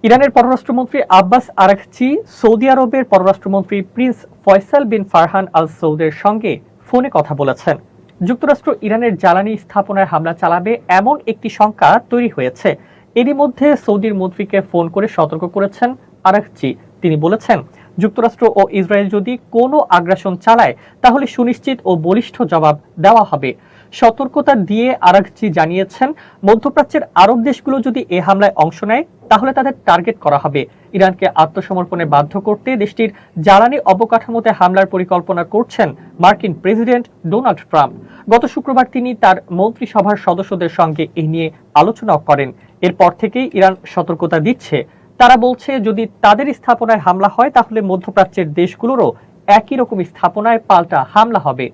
ইরানের পররাষ্ট্রমন্ত্রী Abbas Araghchi Saudi আরবের পররাষ্ট্রমন্ত্রী প্রিন্স ফয়সাল বিন ফারহান আল সৌদের সঙ্গে ফোনে কথা বলেছেন। যুক্তরাষ্ট্র ইরানের জ্বালানি স্থাপনায় হামলা চালাবে এমন একটি শঙ্কা তৈরি হয়েছে। এরই মধ্যে সৌদির মন্ত্রীকে ফোন করে সতর্ক করেছেন আরাঘচি। তিনি বলেছেন, যুক্তরাষ্ট্র ও ইসরায়েল যদি কোনো আগ্রাসন চালায় তাহলে সুনিশ্চিত ও বলিষ্ঠ জবাব দেওয়া হবে। সতর্কতা দিয়ে আরাঘচি জানিয়েছেন, মধ্যপ্রাচ্যের আরব দেশগুলো যদি এ হামলায় অংশ নেয় তাহলে তাদের টার্গেট করা হবে। ইরানকে আত্মসমর্পণে বাধ্য করতে দেশটির জ্বালানি অবকাঠামোতে হামলার পরিকল্পনা করছেন মার্কিন প্রেসিডেন্ট ডোনাল্ড ট্রাম্প। গত শুক্রবার তিনি তার মন্ত্রিসভার সদস্যদের সঙ্গে এই নিয়ে আলোচনাও করেন। এরপর থেকেই ইরান সতর্কতা দিচ্ছে। তারা বলছে, যদি তাদের স্থাপনায় হামলা হয় তাহলে মধ্যপ্রাচ্যের দেশগুলোরও একই রকম স্থাপনায় পাল্টা হামলা হবে।